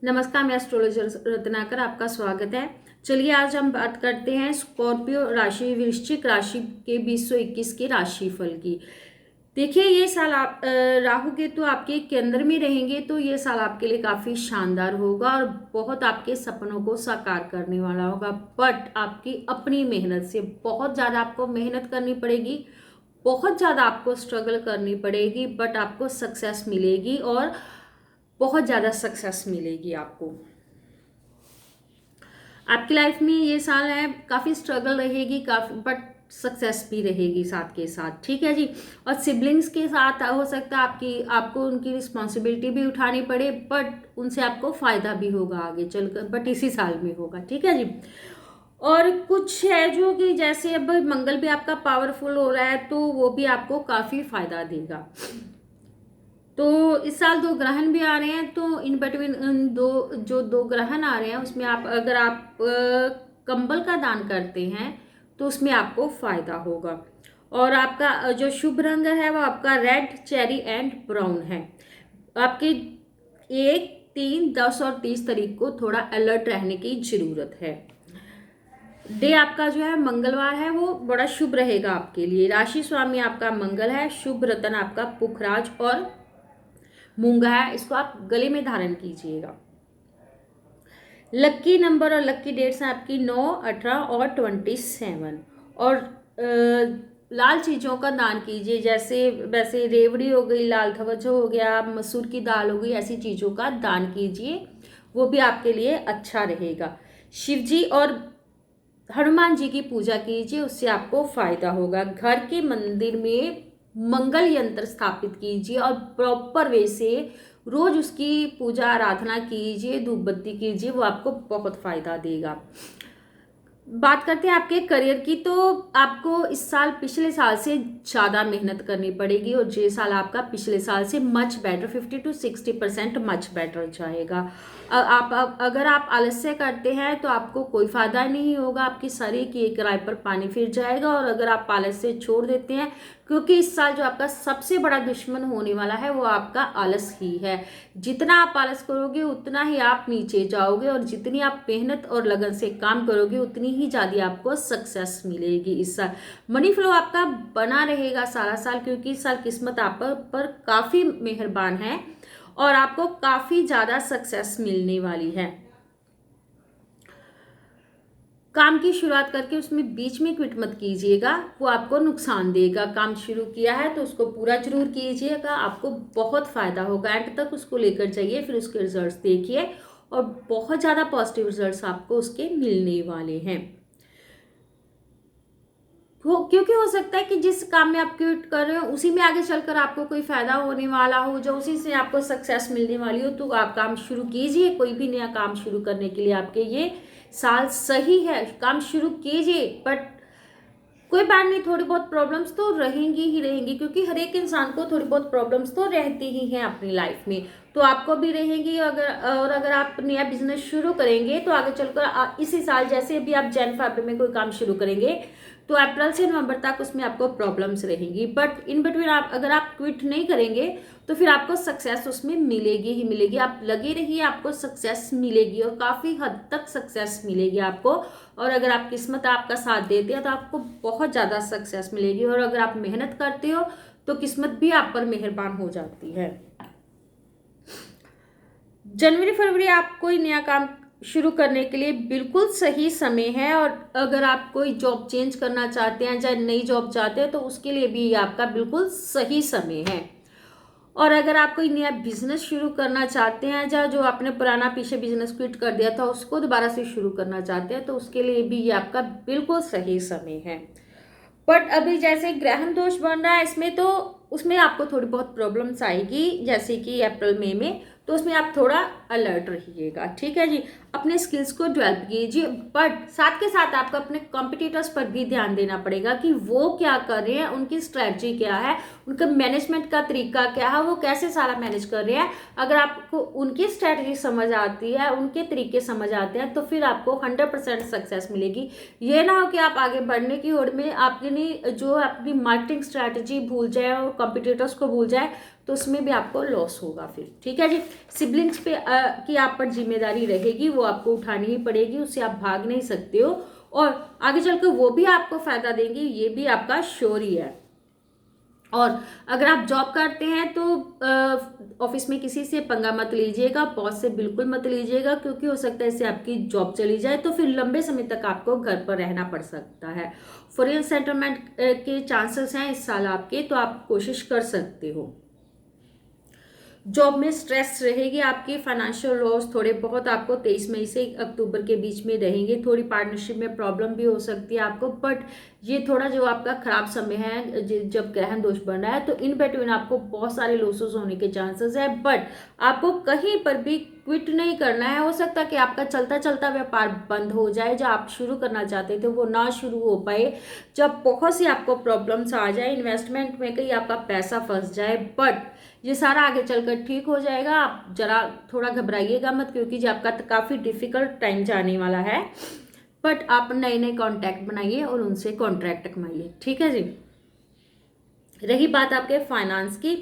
नमस्कार, मैं एस्ट्रोलॉजर रत्नाकर, आपका स्वागत है। चलिए आज हम बात करते हैं स्कॉर्पियो राशि वृश्चिक राशि के 2021 के राशिफल की। देखिए ये साल आप राहु केतु आपके केंद्र में रहेंगे तो ये साल आपके लिए काफ़ी शानदार होगा और बहुत आपके सपनों को साकार करने वाला होगा। बट आपकी अपनी मेहनत से बहुत ज़्यादा आपको मेहनत करनी पड़ेगी, बहुत ज़्यादा आपको स्ट्रगल करनी पड़ेगी, बट आपको सक्सेस मिलेगी और बहुत ज़्यादा सक्सेस मिलेगी आपको। आपकी लाइफ में ये साल है, काफ़ी स्ट्रगल रहेगी, काफ़ी बट सक्सेस भी रहेगी साथ के साथ, ठीक है जी। और सिबलिंग्स के साथ हो सकता है आपको उनकी रिस्पॉन्सिबिलिटी भी उठानी पड़े, बट उनसे आपको फ़ायदा भी होगा आगे चलकर, बट इसी साल में होगा, ठीक है जी। और कुछ है जो कि जैसे अब मंगल भी आपका पावरफुल हो रहा है तो वो भी आपको काफ़ी फायदा देगा। तो इस साल दो ग्रहण भी आ रहे हैं, तो इन बिटवीन दो ग्रहण आ रहे हैं उसमें अगर आप कंबल का दान करते हैं तो उसमें आपको फायदा होगा। और आपका जो शुभ रंग है वो आपका रेड, चेरी एंड ब्राउन है। आपके 1, 3, 10 और 30 तारीख को थोड़ा अलर्ट रहने की जरूरत है। डे आपका जो है मंगलवार है, वो बड़ा शुभ रहेगा आपके लिए। राशि स्वामी आपका मंगल है। शुभ रत्न आपका पुखराज और मूंगा है, इसको आप गले में धारण कीजिएगा। लक्की नंबर और लक्की डेट्स हैं आपकी 9, 18 और 27। और लाल चीज़ों का दान कीजिए, जैसे वैसे रेवड़ी हो गई, लाल धवजो हो गया, मसूर की दाल हो गई, ऐसी चीज़ों का दान कीजिए, वो भी आपके लिए अच्छा रहेगा। शिव जी और हनुमान जी की पूजा कीजिए, उससे आपको फायदा होगा। घर के मंदिर में मंगल यंत्र स्थापित कीजिए और प्रॉपर वे से रोज उसकी पूजा आराधना कीजिए, धूप बत्ती कीजिए, वो आपको बहुत फायदा देगा। बात करते हैं आपके करियर की, तो आपको इस साल पिछले साल से ज़्यादा मेहनत करनी पड़ेगी और ये साल आपका पिछले साल से much better 50 to 60% much better जाएगा। अगर आप आलस्य करते हैं तो आपको कोई फायदा नहीं होगा, आपकी शरीर की एक राय पर पानी फिर जाएगा। और अगर आप आलस्य छोड़ देते हैं, क्योंकि इस साल जो आपका सबसे बड़ा दुश्मन होने वाला है वो आपका आलस ही है। जितना आप आलस करोगे उतना ही आप नीचे जाओगे, और जितनी आप मेहनत और लगन से काम करोगे उतनी ही ज़्यादा आपको सक्सेस मिलेगी। इस साल मनी फ्लो आपका बना रहेगा सारा साल, क्योंकि इस साल किस्मत आप पर काफ़ी मेहरबान है और आपको काफ़ी ज़्यादा सक्सेस मिलने वाली है। काम की शुरुआत करके उसमें बीच में क्विट मत कीजिएगा, वो आपको नुकसान देगा। काम शुरू किया है तो उसको पूरा जरूर कीजिएगा, आपको बहुत फायदा होगा। एंड तक उसको लेकर जाइए, फिर उसके रिजल्ट्स देखिए और बहुत ज़्यादा पॉजिटिव रिजल्ट्स आपको उसके मिलने वाले हैं। क्योंकि हो सकता है कि जिस काम में आप क्विट कर रहे हो उसी में आगे चलकर आपको कोई फायदा होने वाला हो, जो उसी से आपको सक्सेस मिलने वाली हो, तो आप काम शुरू कीजिए। कोई भी नया काम शुरू करने के लिए आपके ये साल सही है, काम शुरू कीजिए। बट कोई बात नहीं, थोड़ी बहुत प्रॉब्लम्स तो रहेंगी ही रहेंगी, क्योंकि हर एक इंसान को थोड़ी बहुत प्रॉब्लम्स तो रहती ही हैं अपनी लाइफ में, तो आपको भी रहेंगी। अगर आप नया बिजनेस शुरू करेंगे तो आगे चलकर इसी साल, जैसे अभी आप जनवरी में कोई काम शुरू करेंगे तो अप्रैल से नवंबर तक उसमें आपको प्रॉब्लम्स रहेंगी, बट इन बिटवीन अगर आप क्विट नहीं करेंगे तो फिर आपको सक्सेस उसमें मिलेगी ही मिलेगी। आप लगे रहिए, आपको सक्सेस मिलेगी और काफ़ी हद तक सक्सेस मिलेगी आपको। और अगर आप किस्मत आपका साथ देते हैं तो आपको बहुत ज़्यादा सक्सेस मिलेगी, और अगर आप मेहनत करते हो तो किस्मत भी आप पर मेहरबान हो जाती है। जनवरी फरवरी आप कोई नया काम शुरू करने के लिए बिल्कुल सही समय है। और अगर आप कोई जॉब चेंज करना चाहते हैं, चाहे नई जॉब चाहते हैं, तो उसके लिए भी आपका बिल्कुल सही समय है। और अगर आप कोई नया बिजनेस शुरू करना चाहते हैं, या जो आपने पुराना पीछे बिजनेस क्विट कर दिया था उसको दोबारा से शुरू करना चाहते हैं, तो उसके लिए भी ये आपका बिल्कुल सही समय है। बट अभी जैसे ग्रहण दोष बन रहा है इसमें, तो उसमें आपको थोड़ी बहुत प्रॉब्लम्स आएगी, जैसे कि अप्रैल मई में, तो उसमें आप थोड़ा अलर्ट रहिएगा, ठीक है जी। अपने स्किल्स को डेवलप कीजिए, बट साथ के साथ आपको अपने कॉम्पिटिटर्स पर भी ध्यान देना पड़ेगा कि वो क्या कर रहे हैं, उनकी स्ट्रैटेजी क्या है, उनका मैनेजमेंट का तरीका क्या है, वो कैसे सारा मैनेज कर रहे हैं। अगर आपको उनकी स्ट्रैटेजी समझ आती है, उनके तरीके समझ आते हैं, तो फिर आपको 100% सक्सेस मिलेगी। ये ना हो कि आप आगे बढ़ने की होड़ में अपनी मार्केटिंग स्ट्रैटेजी भूल जाए और कॉम्पिटिटर्स को भूल जाए, तो उसमें भी आपको लॉस होगा फिर। ठीक है जी। सिबलिंग्स पे की आप पर जिम्मेदारी रहेगी, वो आपको उठानी ही पड़ेगी, उससे आप भाग नहीं सकते हो, और आगे चलकर वो भी आपको फायदा देंगे, ये भी आपका श्योर ही है। और अगर आप जॉब करते हैं तो ऑफिस में किसी से पंगा मत लीजिएगा, बॉस से बिल्कुल मत लीजिएगा, क्योंकि हो सकता है इससे आपकी जॉब चली जाए तो फिर लंबे समय तक आपको घर पर रहना पड़ सकता है। फॉरेन सेटलमेंट के चांसेस हैं इस साल आपके, तो आप कोशिश कर सकते हो। जॉब में स्ट्रेस रहेगी आपकी, फाइनेंशियल लॉस थोड़े बहुत आपको 23 मई से अक्टूबर के बीच में रहेंगे। थोड़ी पार्टनरशिप में प्रॉब्लम भी हो सकती है आपको, बट ये थोड़ा जो आपका खराब समय है जब ग्रहण दोष बन रहा है, तो इन बिटवीन आपको बहुत सारे लॉसेस होने के चांसेस है, बट आपको कहीं पर भी क्विट नहीं करना है। हो सकता है कि आपका चलता चलता व्यापार बंद हो जाए, जो आप शुरू करना चाहते थे वो ना शुरू हो पाए, जब बहुत सी आपको प्रॉब्लम्स आ जाए, इन्वेस्टमेंट में कहीं आपका पैसा फंस जाए, बट ये सारा आगे चलकर ठीक हो जाएगा। आप जरा थोड़ा घबराइएगा मत, क्योंकि जो आपका काफ़ी डिफिकल्ट टाइम जाने वाला है, बट आप नए नए कॉन्टैक्ट बनाइए और उनसे कॉन्ट्रैक्ट कमाइए। ठीक है जी। रही बात आपके फाइनेंस की,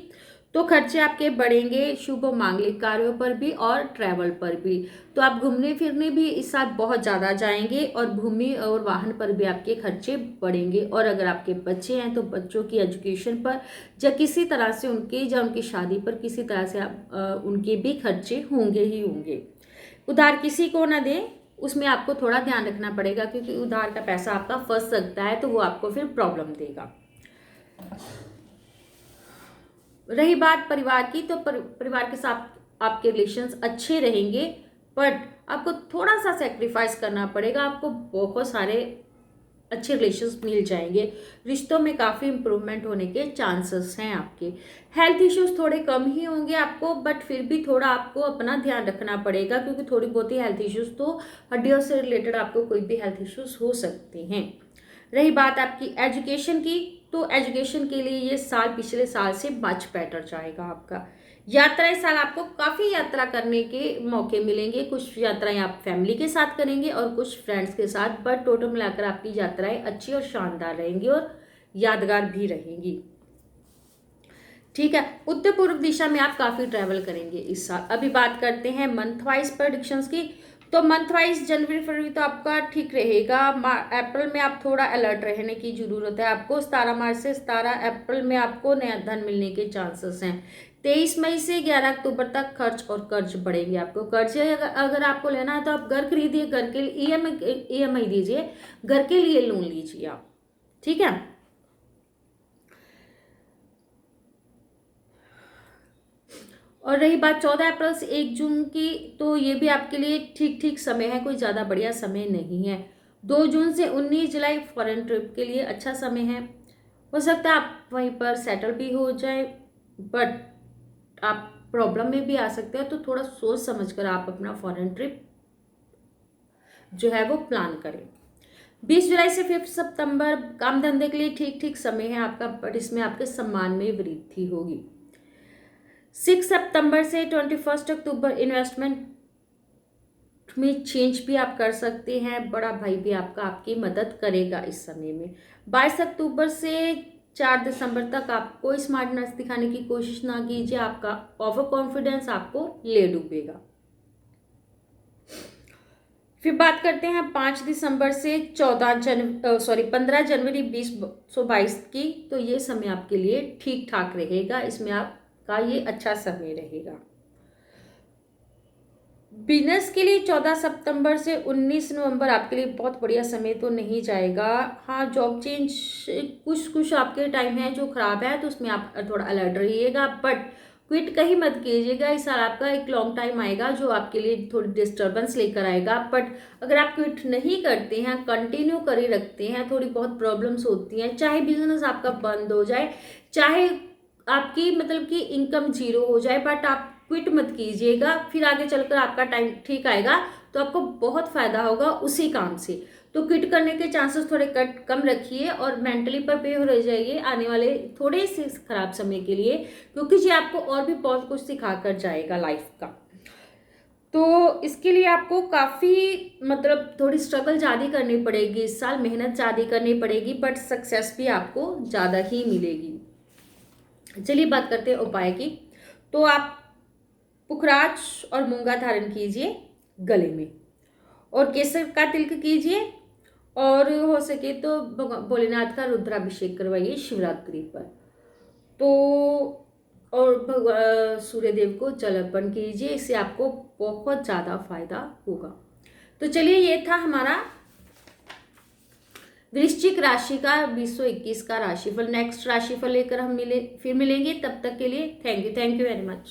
तो खर्चे आपके बढ़ेंगे शुभ मांगलिक कार्यों पर भी और ट्रैवल पर भी। तो आप घूमने फिरने भी इस साल बहुत ज़्यादा जाएंगे, और भूमि और वाहन पर भी आपके खर्चे बढ़ेंगे। और अगर आपके बच्चे हैं तो बच्चों की एजुकेशन पर या किसी तरह से उनकी शादी पर किसी तरह से उनके भी खर्चे होंगे ही होंगे। उधार किसी को ना दें, उसमें आपको थोड़ा ध्यान रखना पड़ेगा, क्योंकि उधार का पैसा आपका फंस सकता है, तो वो आपको फिर प्रॉब्लम देगा। रही बात परिवार की, तो परिवार के साथ आपके रिलेशंस अच्छे रहेंगे, बट आपको थोड़ा सा सेक्रीफाइस करना पड़ेगा। आपको बहुत सारे अच्छे रिलेशंस मिल जाएंगे, रिश्तों में काफ़ी इंप्रूवमेंट होने के चांसेस हैं आपके। हेल्थ इश्यूज थोड़े कम ही होंगे आपको, बट फिर भी थोड़ा आपको अपना ध्यान रखना पड़ेगा, क्योंकि थोड़ी बहुत ही हेल्थ इश्यूज तो हड्डियों से रिलेटेड आपको कोई भी हेल्थ इश्यूज हो सकते हैं। रही बात आपकी एजुकेशन की, तो एजुकेशन के लिए ये साल पिछले साल से मच बेटर जाएगा आपका। यात्रा इस साल आपको काफ़ी यात्रा करने के मौके मिलेंगे। कुछ यात्राएं आप फैमिली के साथ करेंगे और कुछ फ्रेंड्स के साथ, बट टोटल मिलाकर आपकी यात्राएं अच्छी और शानदार रहेंगी और यादगार भी रहेंगी। ठीक है। उत्तर पूर्व दिशा में आप काफ़ी ट्रैवल करेंगे इस साल। अभी बात करते हैं मंथ वाइज प्रेडिक्शंस की, तो मंथ वाइज जनवरी फरवरी तो आपका ठीक रहेगा। अप्रैल में आप थोड़ा अलर्ट रहने की ज़रूरत है आपको। 17 मार्च से 17 अप्रैल में आपको नया धन मिलने के चांसेस हैं। 23 मई से 11 अक्टूबर तक खर्च और कर्ज बढ़ेंगे आपको। कर्ज अगर आपको लेना है तो आप घर खरीदिए, घर के लिए EMI दीजिए, घर के लिए लोन लीजिए आप। ठीक है। और रही बात 14 अप्रैल से 1 जून की, तो ये भी आपके लिए ठीक ठीक समय है, कोई ज़्यादा बढ़िया समय नहीं है। 2 जून से 19 जुलाई फॉरेन ट्रिप के लिए अच्छा समय है। हो सकता है आप वहीं पर सेटल भी हो जाए, बट आप प्रॉब्लम में भी आ सकते हो, तो थोड़ा सोच समझ कर आप अपना फॉरेन ट्रिप जो है वो प्लान करें। 20 जुलाई से 5 सितंबर काम धंधे के लिए ठीक ठीक समय है आपका, बट इसमें आपके सम्मान में वृद्धि होगी। 6 सितंबर से 21 अक्टूबर इन्वेस्टमेंट में चेंज भी आप कर सकते हैं। बड़ा भाई भी आपकी मदद करेगा इस समय में। 22 अक्टूबर से 4 दिसंबर तक आप कोई स्मार्टनेस दिखाने की कोशिश ना कीजिए, आपका ओवर कॉन्फिडेंस आपको ले डूबेगा। फिर बात करते हैं 5 दिसंबर से 15 जनवरी 2022 की, तो ये समय आपके लिए ठीक ठाक रहेगा, इसमें आपका ये अच्छा समय रहेगा। बिजनेस के लिए 14 सितंबर से 19 नवंबर आपके लिए बहुत बढ़िया समय तो नहीं जाएगा। हाँ, जॉब चेंज कुछ आपके टाइम है जो खराब है, तो उसमें आप थोड़ा अलर्ट रहिएगा, बट क्विट कहीं मत कीजिएगा। इस साल आपका एक लॉन्ग टाइम आएगा जो आपके लिए थोड़ी डिस्टर्बेंस लेकर आएगा, बट अगर आप क्विट नहीं करते हैं, कंटिन्यू कर ही रखते हैं, थोड़ी बहुत प्रॉब्लम्स होती हैं, चाहे बिजनेस आपका बंद हो जाए, चाहे आपकी मतलब कि इनकम जीरो हो जाए, बट आप क्विट मत कीजिएगा। फिर आगे चलकर आपका टाइम ठीक आएगा, तो आपको बहुत फायदा होगा उसी काम से। तो क्विट करने के चांसेस थोड़े कम रखिए और मेंटली प्रिपेयर हो जाइए आने वाले थोड़े से खराब समय के लिए, क्योंकि ये आपको और भी बहुत कुछ सिखा कर जाएगा लाइफ का। तो इसके लिए आपको काफ़ी मतलब थोड़ी स्ट्रगल ज़्यादा करनी पड़ेगी इस साल, मेहनत ज़्यादा करनी पड़ेगी, बट सक्सेस भी आपको ज़्यादा ही मिलेगी। चलिए बात करते हैं उपाय की। तो आप पुखराज और मूंगा धारण कीजिए गले में, और केसर का तिलक कीजिए, और हो सके तो भोलेनाथ का रुद्राभिषेक करवाइए शिवरात्रि पर। तो और सूर्य देव को जल अर्पण कीजिए, इससे आपको बहुत ज़्यादा फायदा होगा। तो चलिए, ये था हमारा वृश्चिक राशि का 2021 का राशिफल। नेक्स्ट राशिफल लेकर हम फिर मिलेंगे। तब तक के लिए थैंक यू वेरी मच।